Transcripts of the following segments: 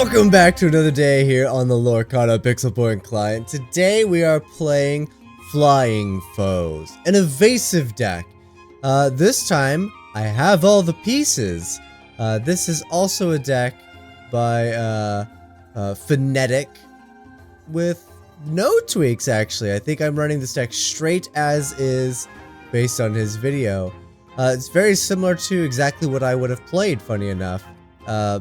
Welcome back to another day here on the Lorcana pixelborn client. Today we are playing Flying Foes, an evasive deck. This time I have all the pieces. This is also a deck by Phonetiic with no tweaks actually. I think I'm running this deck straight as is based on his video. It's very similar to exactly what I would have played, funny enough.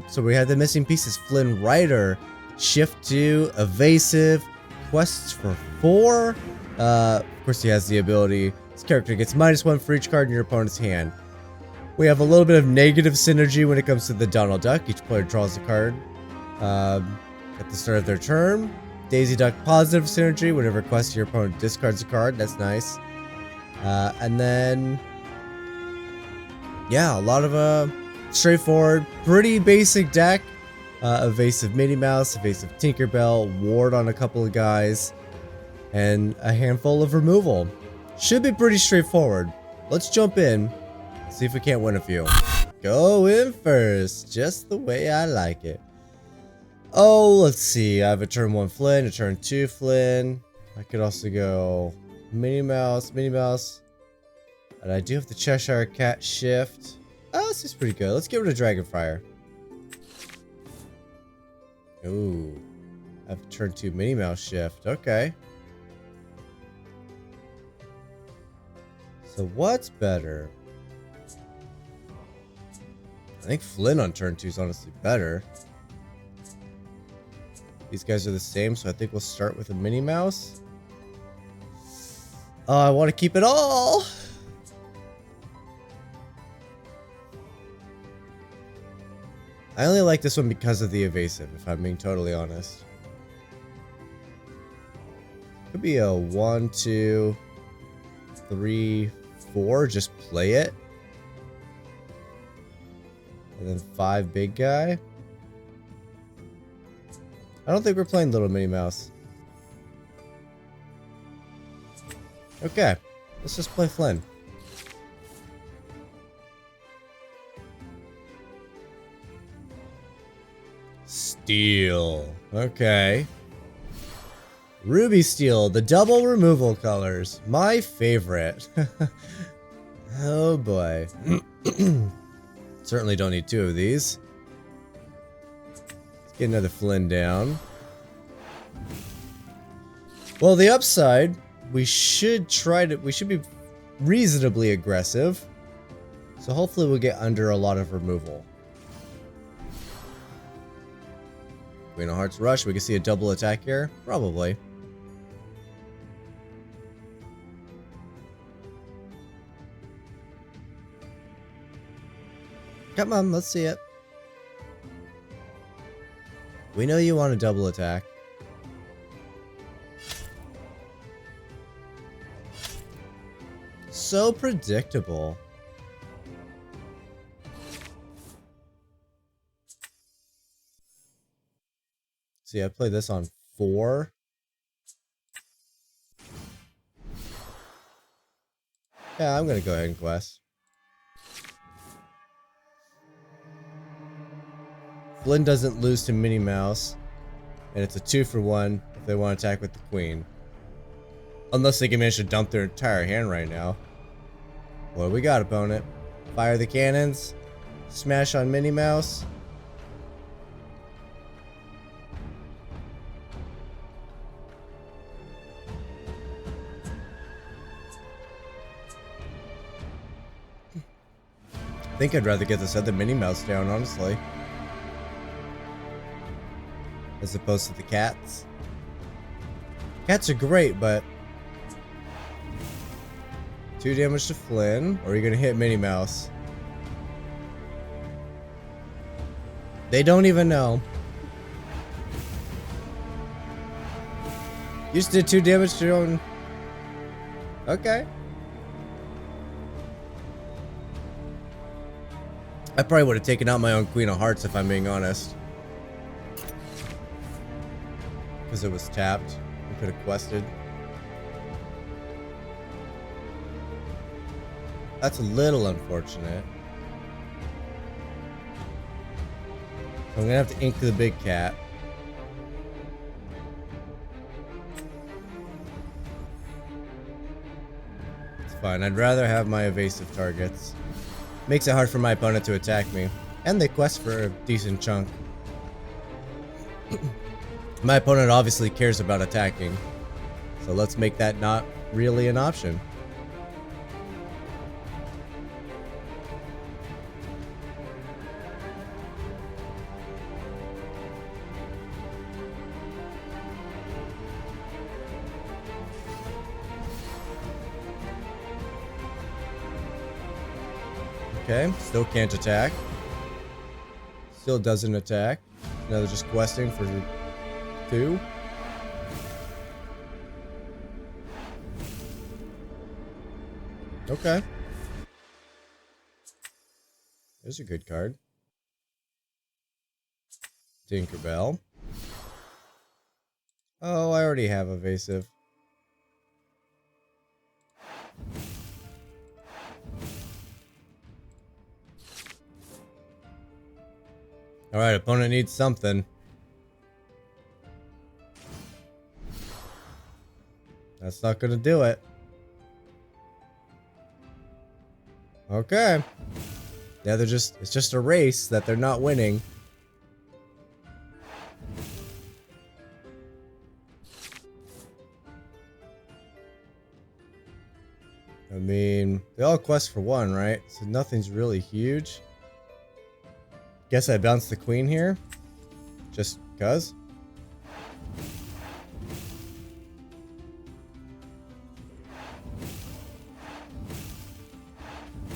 So we had the missing pieces: Flynn Rider, Shift 2, Evasive, Quests for 4. Of course he has the ability, this character gets -1 for each card in your opponent's hand. We have a little bit of negative synergy when it comes to the Donald Duck. Each player draws a card at the start of their turn. Daisy Duck, positive synergy. Whenever quest your opponent discards a card, that's nice. And then, yeah, a lot of straightforward, pretty basic deck. Evasive Minnie Mouse, evasive Tinkerbell, ward on a couple of guys, and a handful of removal. Should be pretty straightforward. Let's jump in, see if we can't win a few. Go in first, just the way I like it. Oh, let's see. I have a turn 1 Flynn, a turn 2 Flynn. I could also go Minnie Mouse, and I do have the Cheshire Cat Shift. Oh, this is pretty good. Let's get rid of Dragonfire. Ooh. I have turn 2 Minnie Mouse Shift. Okay. So what's better? I think Flynn on turn 2 is honestly better. These guys are the same, so I think we'll start with a Minnie Mouse. Oh, I want to keep it all! I only like this one because of the evasive, if I'm being totally honest. Could be a 1, 2, 3, 4, just play it. And then 5 big guy. I don't think we're playing Little Minnie Mouse. Okay, let's just play Flynn. Steel. Okay. Ruby Steel, the double removal colors. My favorite. Oh boy. Certainly don't need 2 of these. Let's get another Flynn down. Well, the upside, we should be reasonably aggressive. So hopefully we'll get under a lot of removal. Queen of Hearts Rush, we can see a double attack here? Probably. Come on, let's see it. We know you want a double attack. So predictable. See, I played this on 4. Yeah, I'm gonna go ahead and quest. Flynn doesn't lose to Minnie Mouse, and it's a 2-for-1 if they want to attack with the Queen. Unless they can manage to dump their entire hand right now. What do we got, opponent? Fire the cannons. Smash on Minnie Mouse. I think I'd rather get this other Minnie Mouse down, honestly. As opposed to the cats. Cats are great, but 2 damage to Flynn, or are you gonna hit Minnie Mouse? They don't even know. You just did 2 damage to your own. Okay. I probably would have taken out my own Queen of Hearts if I'm being honest. Because it was tapped. We could have quested. That's a little unfortunate. I'm gonna have to ink the big cat. It's fine. I'd rather have my evasive targets. Makes it hard for my opponent to attack me. And they quest for a decent chunk. My opponent obviously cares about attacking. So let's make that not really an option. Okay, still can't attack. Still doesn't attack. Now they're just questing for 2. Okay. There's a good card. Tinkerbell. Oh, I already have evasive. Alright, opponent needs something. That's not gonna do it. Okay. Yeah, it's just a race that they're not winning. I mean, they all quest for 1, right? So nothing's really huge. Guess I bounced the queen here. Just cuz.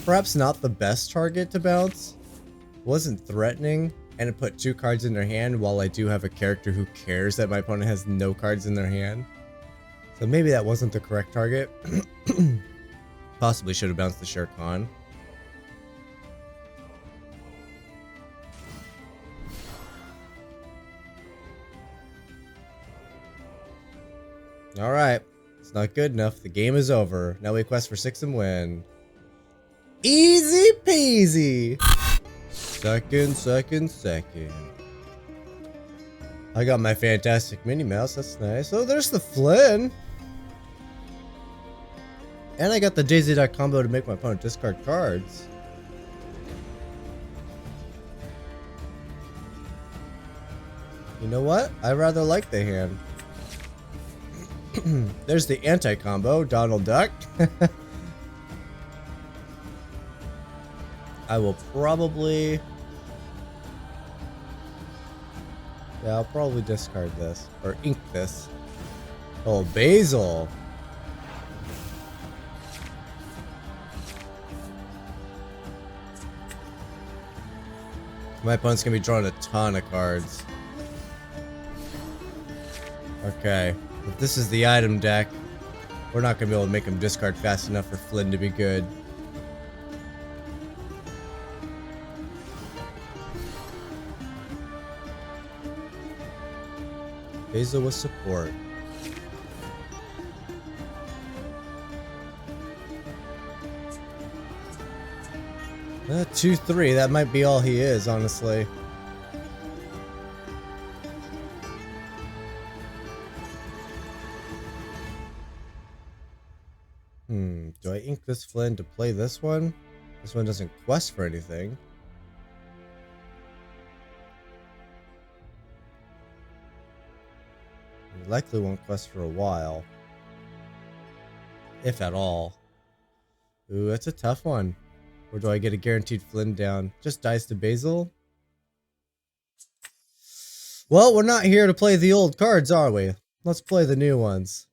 Perhaps not the best target to bounce. Wasn't threatening, and it put 2 cards in their hand while I do have a character who cares that my opponent has no cards in their hand. So maybe that wasn't the correct target. Possibly should have bounced the Shere Khan. Alright. It's not good enough. The game is over. Now we quest for 6 and win. Easy peasy. Second. I got my fantastic Minnie Mouse. That's nice. Oh, there's the Flynn. And I got the Daisy Duck combo to make my opponent discard cards. You know what? I rather like the hand. There's the anti-combo, Donald Duck. I will probably... Yeah, I'll probably discard this. Or ink this. Oh, Basil. My opponent's gonna be drawing a ton of cards. Okay. If this is the item deck, we're not gonna be able to make him discard fast enough for Flynn to be good. Basil with support. 2-3, that might be all he is, honestly. Do I ink this Flynn to play this one? This one doesn't quest for anything. He likely won't quest for a while. If at all. Ooh, that's a tough one. Or do I get a guaranteed Flynn down? Just dies to Basil? Well, we're not here to play the old cards, are we? Let's play the new ones.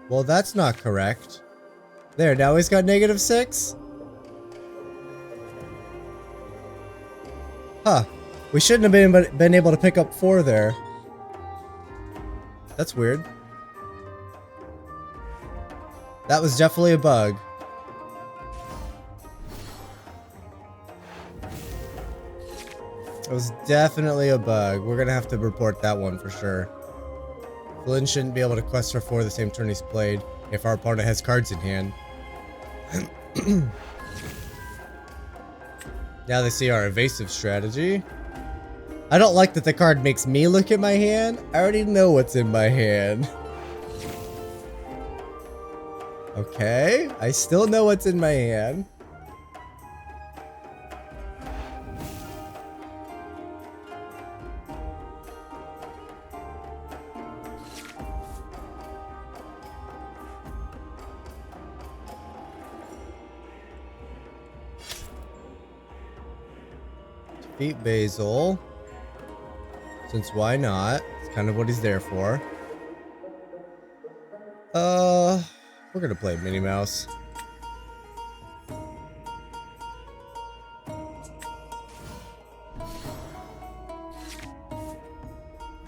Well, that's not correct. There, now he's got -6? Huh. We shouldn't have been able to pick up 4 there. That's weird. That was definitely a bug. It was definitely a bug. We're gonna have to report that one for sure. Flynn shouldn't be able to quest for 4 the same turn he's played if our opponent has cards in hand. Now they see our evasive strategy. I don't like that the card makes me look at my hand. I already know what's in my hand. Okay, I still know what's in my hand. Defeat Basil. Since why not? It's kind of what he's there for. We're gonna play Minnie Mouse.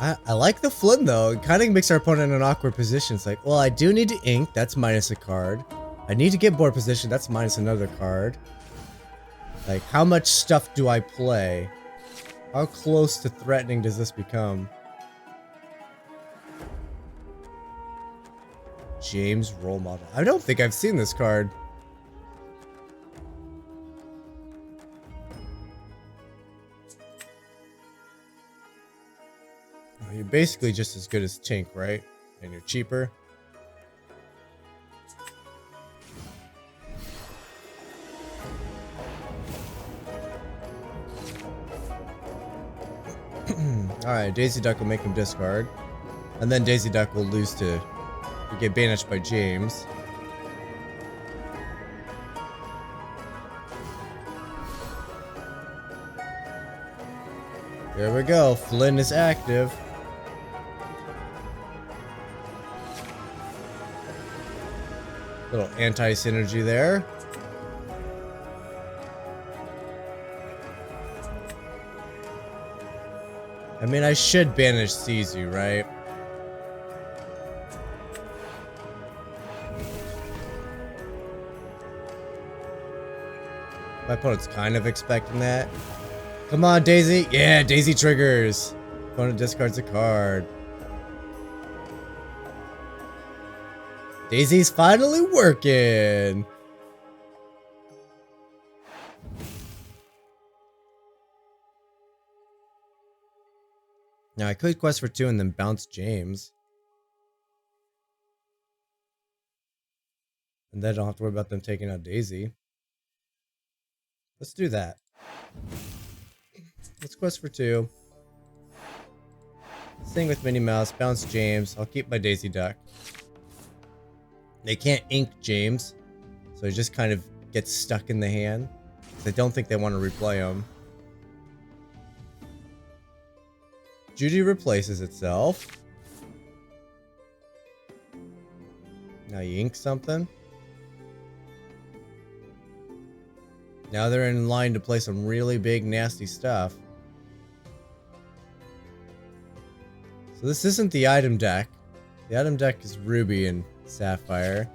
I like the Flynn though. It kind of makes our opponent in an awkward position. It's like, well, I do need to ink. That's minus a card. I need to get board position. That's minus another card. Like, how much stuff do I play? How close to threatening does this become? James role model. I don't think I've seen this card. Oh, you're basically just as good as Tink, right? And you're cheaper. Alright, Daisy Duck will make him discard. And then Daisy Duck will lose to get banished by James. There we go. Flynn is active. Little anti-synergy there. I mean, I should banish Sisu, right? My opponent's kind of expecting that. Come on, Daisy. Yeah, Daisy triggers. Opponent discards a card. Daisy's finally working. Now, I could quest for 2 and then bounce James. And then I don't have to worry about them taking out Daisy. Let's do that. Let's quest for 2. Sing with Minnie Mouse, bounce James. I'll keep my Daisy Duck. They can't ink James, so he just kind of gets stuck in the hand. I don't think they want to replay him. Judy replaces itself. Now you ink something. Now they're in line to play some really big, nasty stuff. So this isn't the item deck. The item deck is Ruby and Sapphire.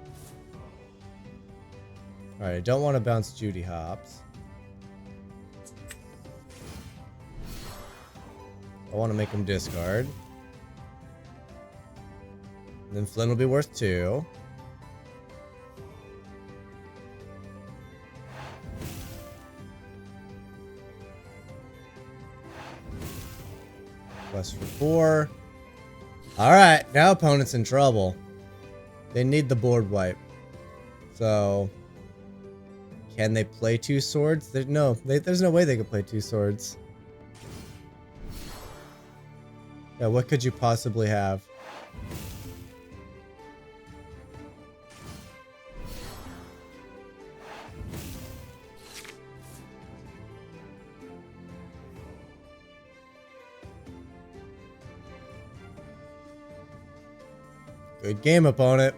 Alright, I don't want to bounce Judy Hops. I want to make him discard. And then Flynn will be worth 2. Quest for 4. Alright, now opponent's in trouble. They need the board wipe. So, can they play 2 swords? There's no way they could play 2 swords. Yeah, what could you possibly have? Good game, opponent.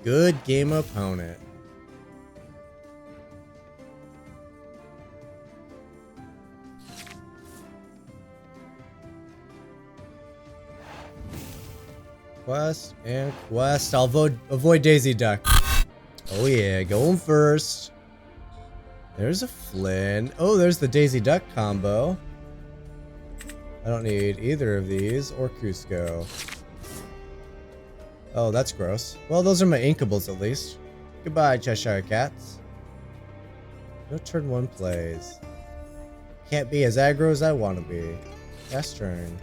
Good game, opponent. Quest and quest. I'll avoid Daisy Duck. Oh yeah, going first. There's a Flynn. Oh, there's the Daisy Duck combo. I don't need either of these or Cusco. Oh, that's gross. Well, those are my inkables at least. Goodbye, Cheshire Cats. No turn 1 plays. Can't be as aggro as I want to be. Last turn.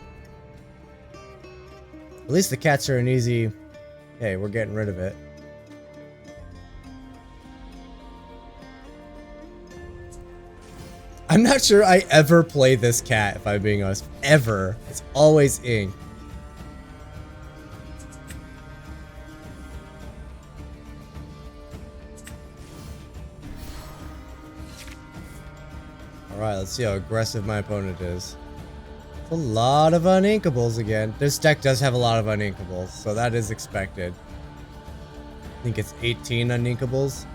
At least the cats are an easy... Hey, we're getting rid of it. I'm not sure I ever play this cat, if I'm being honest. Ever. It's always ink. Alright, let's see how aggressive my opponent is. It's a lot of uninkables again. This deck does have a lot of uninkables, so that is expected. I think it's 18 uninkables.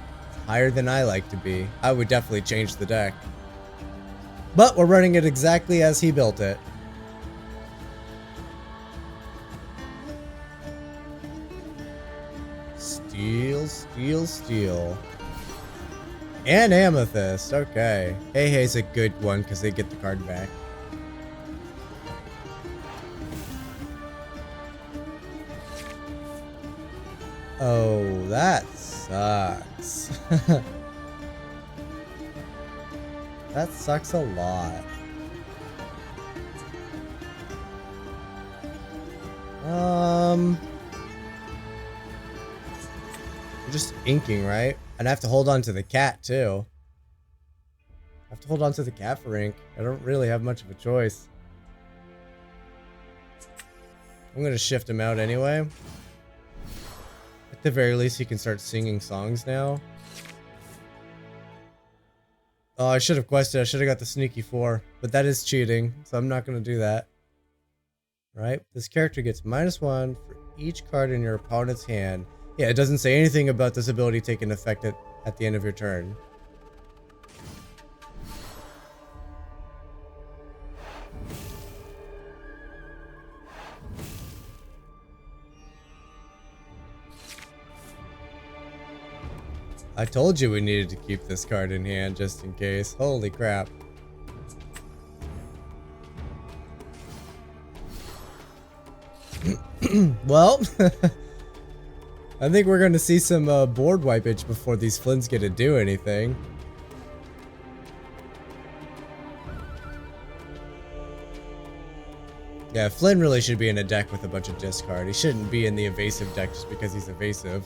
Higher than I like to be. I would definitely change the deck. But we're running it exactly as he built it. Steel, steel, steel. And Amethyst. Okay. Hey Hey's a good one because they get the card back. Oh, that sucks. That sucks a lot. We're just inking, right? And I have to hold on to the cat too. I have to hold on to the cat for ink. I don't really have much of a choice. I'm gonna shift him out anyway. At the very least, he can start singing songs now. Oh, I should have quested. I should have got the sneaky 4, but that is cheating, so I'm not going to do that. Right? This character gets -1 for each card in your opponent's hand. Yeah, it doesn't say anything about this ability taking effect at the end of your turn. I told you we needed to keep this card in hand just in case. Holy crap. Well, I think we're going to see some board wipage before these Flynns get to do anything. Yeah, Flynn really should be in a deck with a bunch of discard. He shouldn't be in the evasive deck just because he's evasive.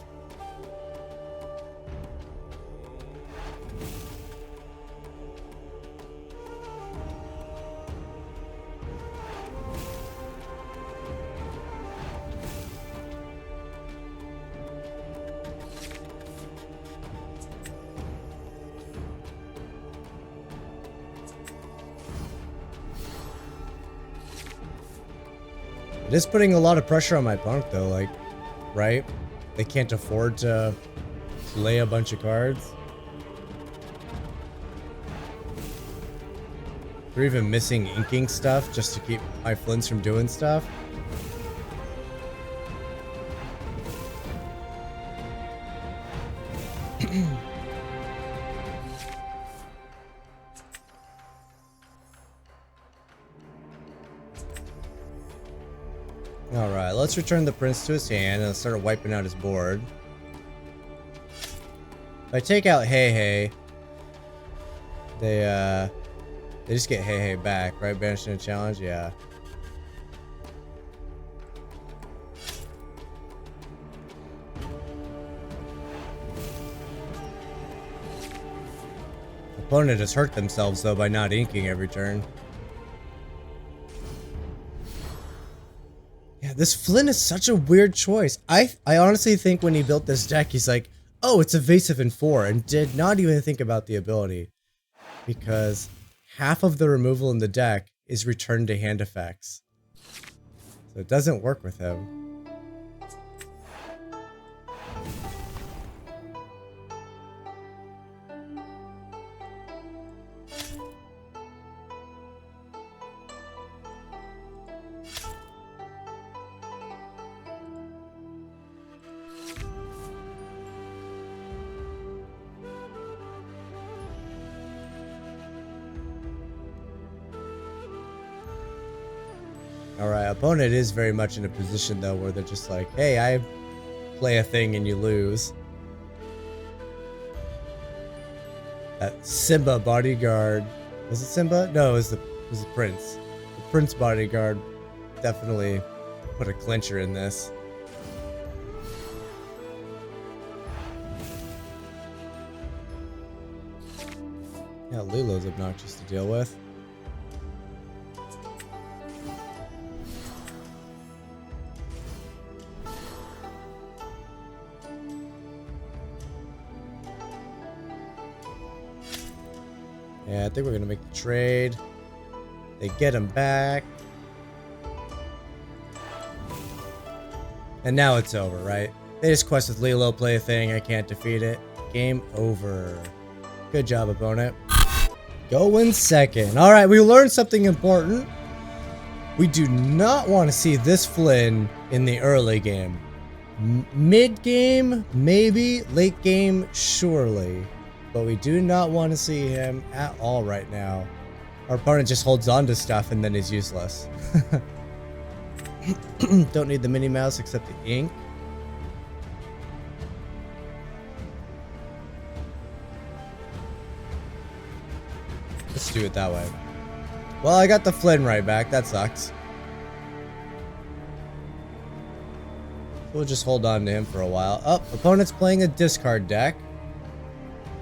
It is putting a lot of pressure on my opponent though, like, right? They can't afford to play a bunch of cards. They're even missing inking stuff just to keep my Flynns from doing stuff. Alright, let's return the prince to his hand and start wiping out his board. If I take out Hey Hey, they just get Hey Hey back, right? Banishing a challenge, yeah. Opponent has hurt themselves though by not inking every turn. Yeah, this Flynn is such a weird choice. I honestly think when he built this deck, he's like, oh, it's evasive in 4, and did not even think about the ability. Because half of the removal in the deck is return to hand effects. So it doesn't work with him. Alright, opponent is very much in a position though where they're just like, hey, I play a thing and you lose. That Simba bodyguard. Was it Simba? No, it was the prince. The prince bodyguard definitely put a clincher in this. Yeah, Lulu's obnoxious to deal with. Yeah, I think we're gonna make the trade. They get him back. And now it's over, right? They just quest with Lilo, play a thing, I can't defeat it. Game over. Good job, opponent. Going second. Alright, we learned something important. We do not want to see this Flynn in the early game. Mid game, maybe. Late game, surely. But we do not want to see him at all right now. Our opponent just holds on to stuff and then is useless. Don't need the Minnie Mouse except the ink. Let's do it that way. Well, I got the Flynn right back. That sucks. We'll just hold on to him for a while. Oh, opponent's playing a discard deck.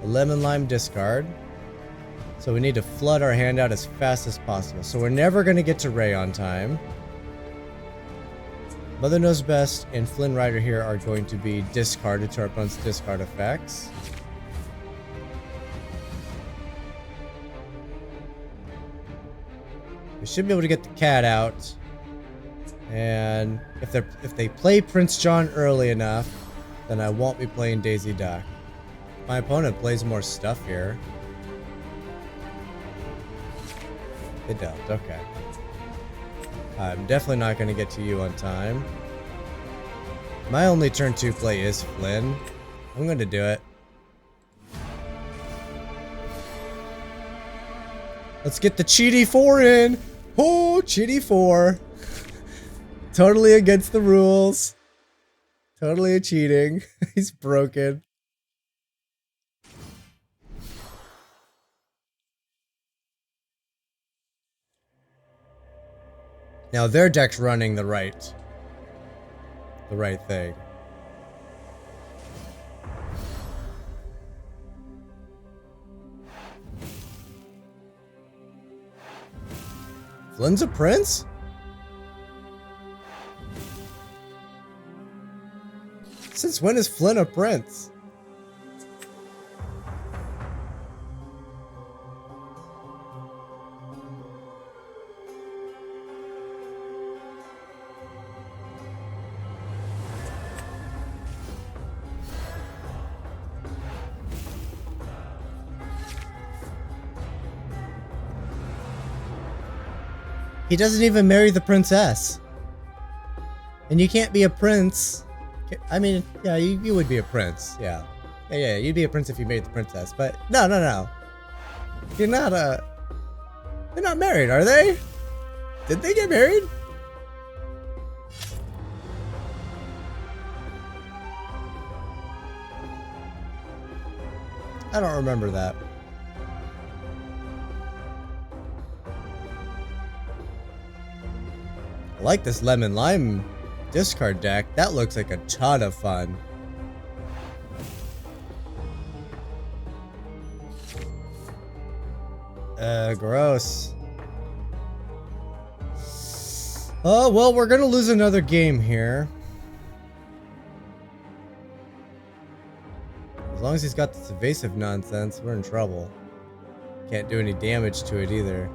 A lemon lime discard. So we need to flood our hand out as fast as possible. So we're never going to get to Ray on time. Mother Knows Best and Flynn Rider here are going to be discarded to our opponent's discard effects. We should be able to get the cat out. And if they play Prince John early enough, then I won't be playing Daisy Duck. My opponent plays more stuff here. They don't, okay. I'm definitely not going to get to you on time. My only turn 2 play is Flynn. I'm going to do it. Let's get the Cheaty 4 in. Oh, Cheaty 4. Totally against the rules. Totally cheating. He's broken. Now their deck's running the right thing. Flynn's a prince? Since when is Flynn a prince? He doesn't even marry the princess. And you can't be a prince. I mean, yeah, you would be a prince. Yeah. Yeah, you'd be a prince if you married the princess. But no. You're not they're not married, are they? Did they get married? I don't remember that. I like this lemon lime discard deck. That looks like a ton of fun. Gross. Oh, well, we're gonna lose another game here. As long as he's got this evasive nonsense, we're in trouble. Can't do any damage to it either.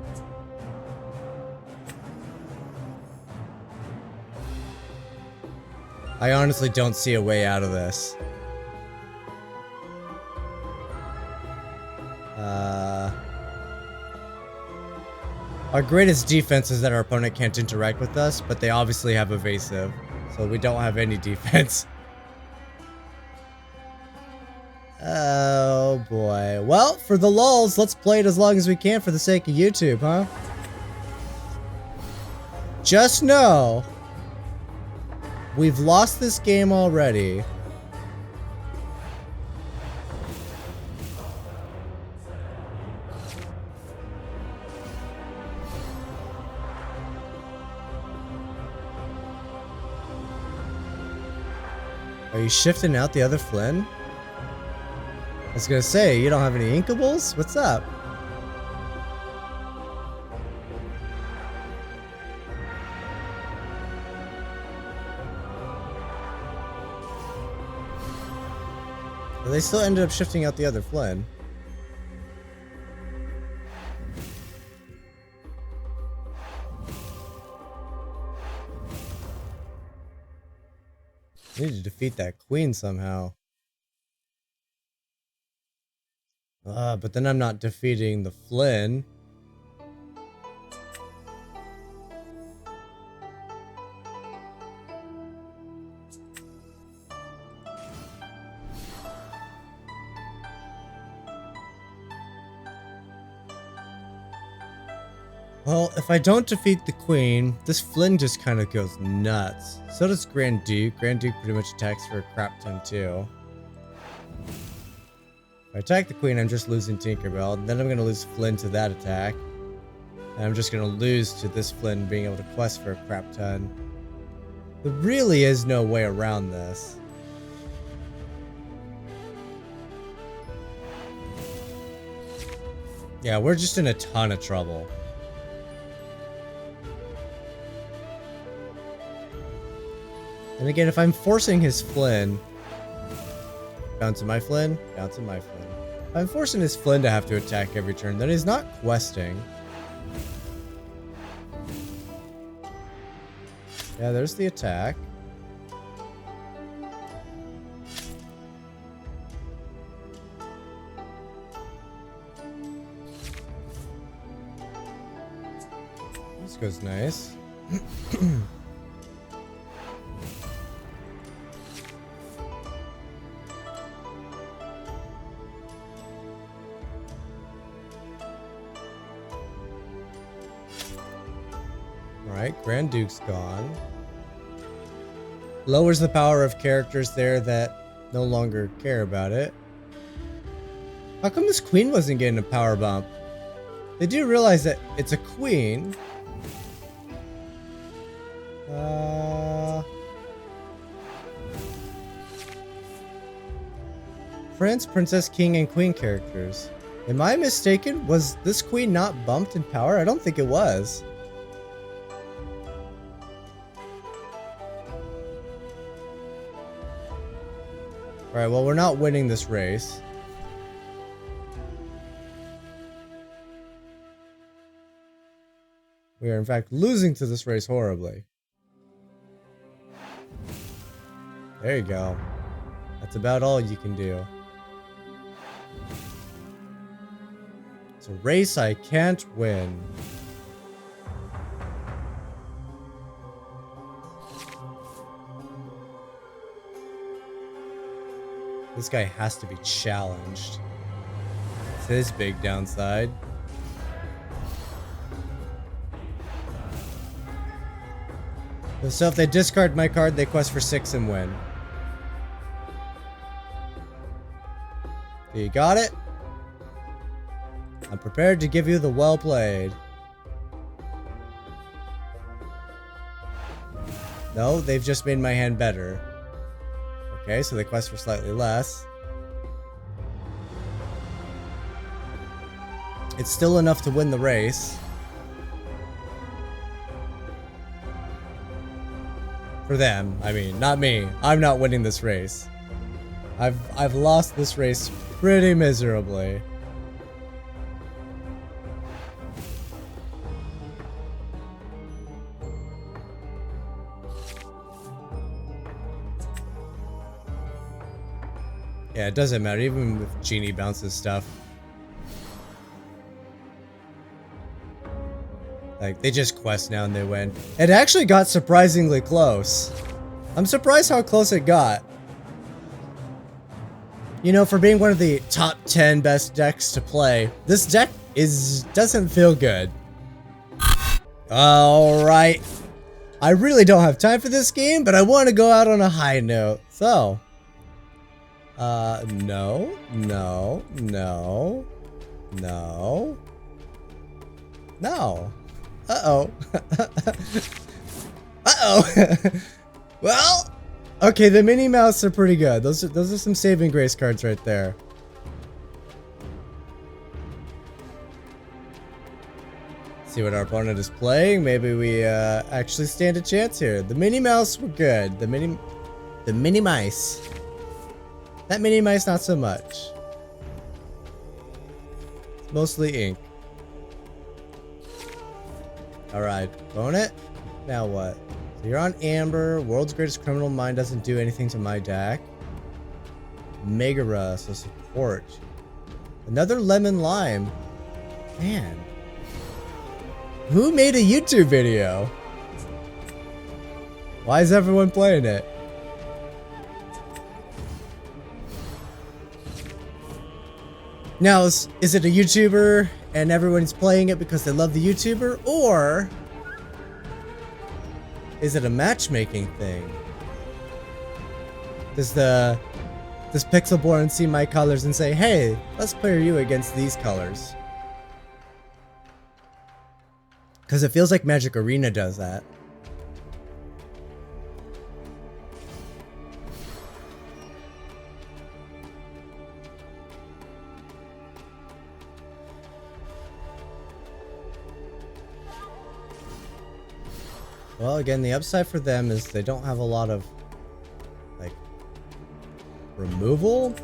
I honestly don't see a way out of this. Our greatest defense is that our opponent can't interact with us, but they obviously have evasive, so we don't have any defense. Oh boy. Well, for the lulz, let's play it as long as we can for the sake of YouTube, huh? just know we've lost this game already. Are you shifting out the other Flynn? I was gonna say, you don't have any inkables? What's up? Well, they still ended up shifting out the other Flynn. I need to defeat that queen somehow. But then I'm not defeating the Flynn. Well, if I don't defeat the queen, this Flynn just kind of goes nuts. So does Grand Duke. Grand Duke pretty much attacks for a crap ton too. If I attack the queen, I'm just losing Tinkerbell. Then I'm going to lose Flynn to that attack. And I'm just going to lose to this Flynn being able to quest for a crap ton. There really is no way around this. Yeah, we're just in a ton of trouble. And again, if I'm forcing his Flynn... Bouncing my Flynn? Bouncing my Flynn. If I'm forcing his Flynn to have to attack every turn, then he's not questing. Yeah, there's the attack. This goes nice. Alright, Grand Duke's gone. Lowers the power of characters there that no longer care about it. How come this queen wasn't getting a power bump? They do realize that it's a queen. Prince, Princess, King, and Queen characters. Am I mistaken? Was this queen not bumped in power? I don't think it was. Alright, well, we're not winning this race. We are, in fact, losing to this race horribly. There you go. That's about all you can do. It's a race I can't win. This guy has to be challenged. It's his big downside. So if they discard my card, they quest for 6 and win. You got it? I'm prepared to give you the well played. No, they've just made my hand better. Okay, so they quest for slightly less. It's still enough to win the race. For them, I mean, not me. I'm not winning this race. I've lost this race pretty miserably. Yeah, it doesn't matter, even with Genie bounces stuff. Like, they just quest now and they win. It actually got surprisingly close. I'm surprised how close it got. You know, for being one of the top 10 best decks to play, this deck doesn't feel good. Alright, I really don't have time for this game, but I want to go out on a high note. So, no, no, no, no, no. Uh-oh. Uh-oh. Well, okay, the Minnie Mouse are pretty good. Those are some saving grace cards right there. See what our opponent is playing. Maybe we actually stand a chance here. The Minnie Mouse were good. The Minnie Mice. That Minnie Mice not so much. It's mostly ink. Alright, opponent. Now what? So you're on Amber. World's Greatest Criminal Mind doesn't do anything to my deck. Megara, so support. Another Lemon Lime. Man. Who made a YouTube video? Why is everyone playing it? Now, is it a YouTuber and everyone's playing it because they love the YouTuber? Or is it a matchmaking thing? Does Pixelborn see my colors and say, hey, let's pair you against these colors? Because it feels like Magic Arena does that. Well, again, the upside for them is they don't have a lot of, like, removal.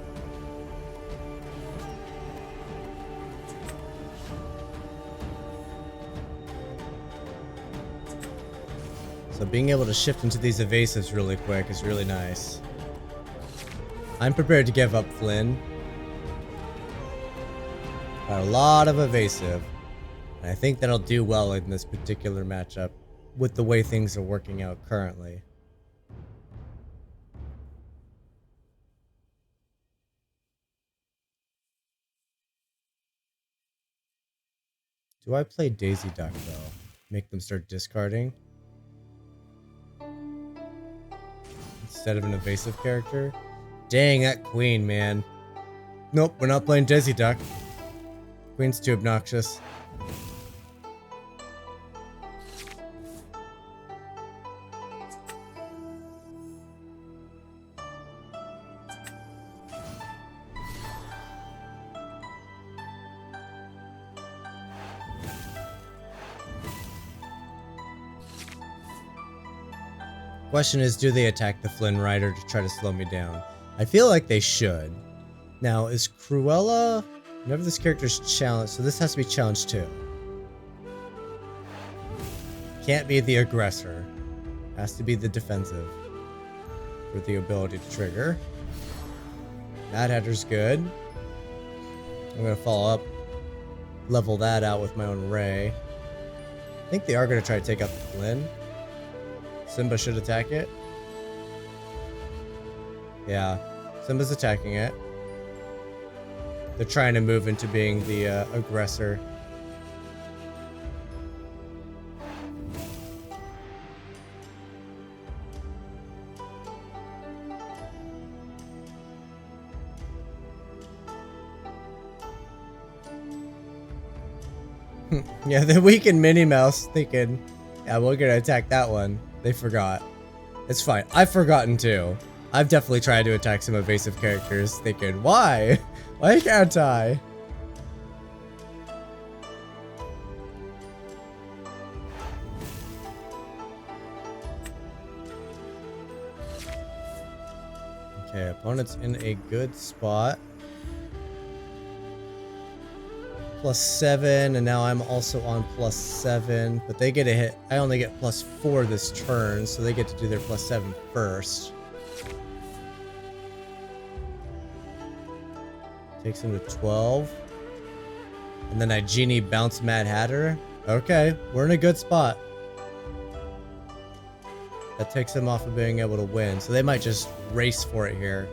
So being able to shift into these evasives really quick is really nice. I'm prepared to give up Flynn. Got a lot of evasive. And I think that'll do well in this particular matchup with the way things are working out currently. Do I play Daisy Duck though? Make them start discarding? Instead of an evasive character? Dang, that queen, man. Nope, we're not playing Daisy Duck. Queen's too obnoxious. Question is, do they attack the Flynn Rider to try to slow me down? I feel like they should. Now, is Cruella... Whenever this character's challenged, so this has to be challenged too. Can't be the aggressor. Has to be the defensive. For the ability to trigger. Mad Hatter's good. I'm gonna follow up. Level that out with my own Ray. I think they are gonna try to take out the Flynn. Simba should attack it. Yeah, Simba's attacking it. They're trying to move into being the aggressor. Yeah, the weakened Minnie Mouse thinking, yeah, we're gonna attack that one. They forgot. It's fine. I've forgotten too. I've definitely tried to attack some evasive characters thinking, why? Why can't I? Okay, opponent's in a good spot. +7, and now I'm also on +7, but they get a hit. I only get +4 this turn, so they get to do their +7 first. Takes him to 12. And then I Genie bounce Mad Hatter. Okay, we're in a good spot. That takes him off of being able to win, so they might just race for it here.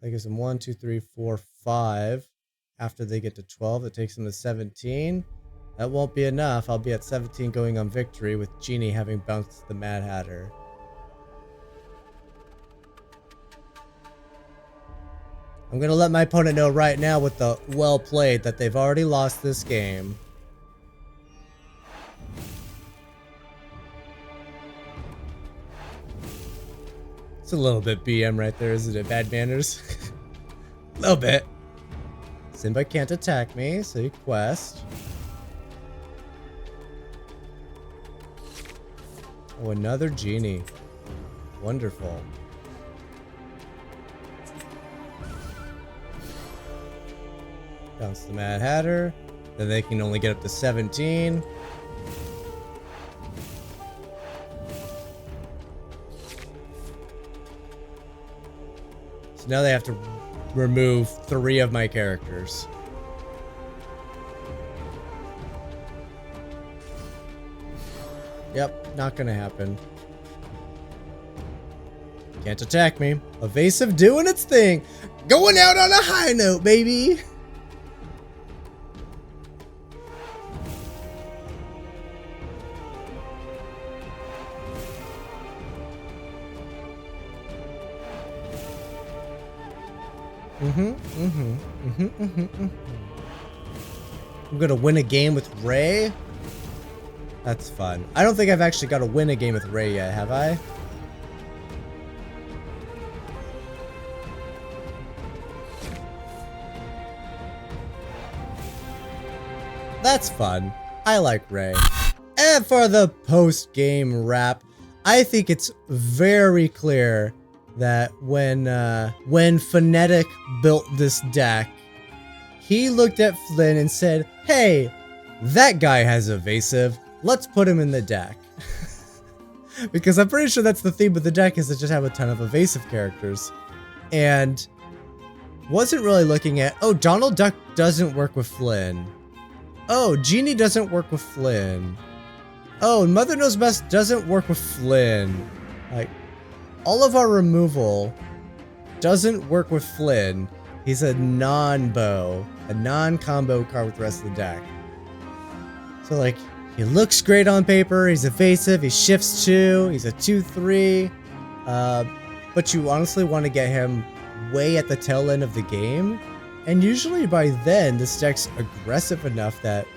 That gives them 1, 2, 3, 4, 5. After they get to 12, it takes them to 17. That won't be enough. I'll be at 17 going on victory with Genie having bounced the Mad Hatter. I'm gonna let my opponent know right now with the well played that they've already lost this game. It's a little bit BM right there, isn't it? Bad manners. A little bit. Simba can't attack me, so you quest. Oh, another Genie. Wonderful. Bounce the Mad Hatter. Then they can only get up to 17. So now they have to remove 3 of my characters. Yep, not gonna happen. Can't attack me. Evasive doing its thing. Going out on a high note, baby. I'm gonna win a game with Ray. That's fun. I don't think I've actually got to win a game with Ray yet, have I? That's fun. I like Ray. And for the post-game wrap, I think it's very clear that when Phonetiic built this deck, he looked at Flynn and said, "Hey, that guy has evasive. Let's put him in the deck." Because I'm pretty sure that's the theme of the deck, is to just have a ton of evasive characters. And wasn't really looking at, oh, Donald Duck doesn't work with Flynn. Oh, Genie doesn't work with Flynn. Oh, Mother Knows Best doesn't work with Flynn. Like, all of our removal doesn't work with Flynn. He's a non-bow, a non-combo card with the rest of the deck. So, like, he looks great on paper, he's evasive, he shifts 2, he's a 2-3. But you honestly want to get him way at the tail end of the game. And usually by then, this deck's aggressive enough that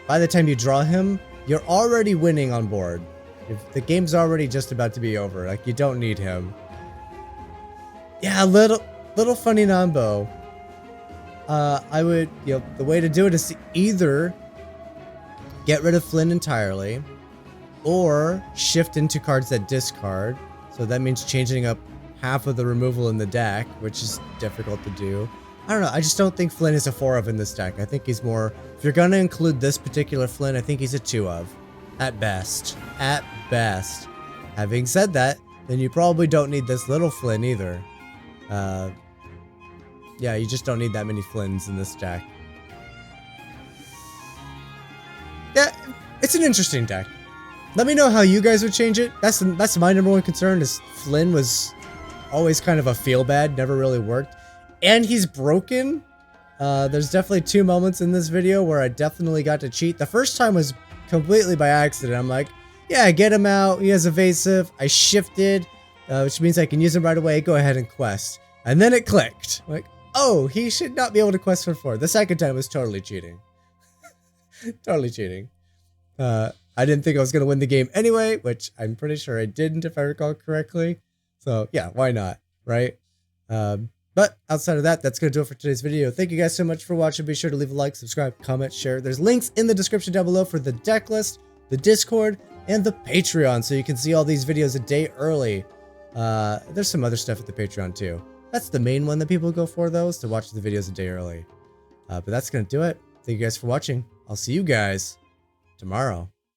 by the time you draw him, you're already winning on board. If the game's already just about to be over, like, you don't need him. Yeah, little funny non-bow. I would, the way to do it is to either get rid of Flynn entirely, or shift into cards that discard. So that means changing up half of the removal in the deck, which is difficult to do. I don't know, I just don't think Flynn is a 4 of in this deck. I think he's more, if you're gonna include this particular Flynn, I think he's a 2 of. At best. At best. Having said that, then you probably don't need this little Flynn either. Yeah, you just don't need that many Flynns in this deck. Yeah, it's an interesting deck. Let me know how you guys would change it. That's my number one concern, is Flynn was always kind of a feel bad, never really worked. And he's broken. There's definitely 2 moments in this video where I definitely got to cheat. The first time was completely by accident. I'm like, yeah, get him out. He has evasive. I shifted, which means I can use him right away. Go ahead and quest. And then it clicked. Like, oh, he should not be able to quest for 4. The second time was totally cheating. Totally cheating. I didn't think I was going to win the game anyway, which I'm pretty sure I didn't, if I recall correctly. So yeah, why not, right? But outside of that, that's going to do it for today's video. Thank you guys so much for watching. Be sure to leave a like, subscribe, comment, share. There's links in the description down below for the deck list, the Discord, and the Patreon, so you can see all these videos a day early. There's some other stuff at the Patreon too. That's the main one that people go for, though, is to watch the videos a day early. But that's going to do it. Thank you guys for watching. I'll see you guys tomorrow.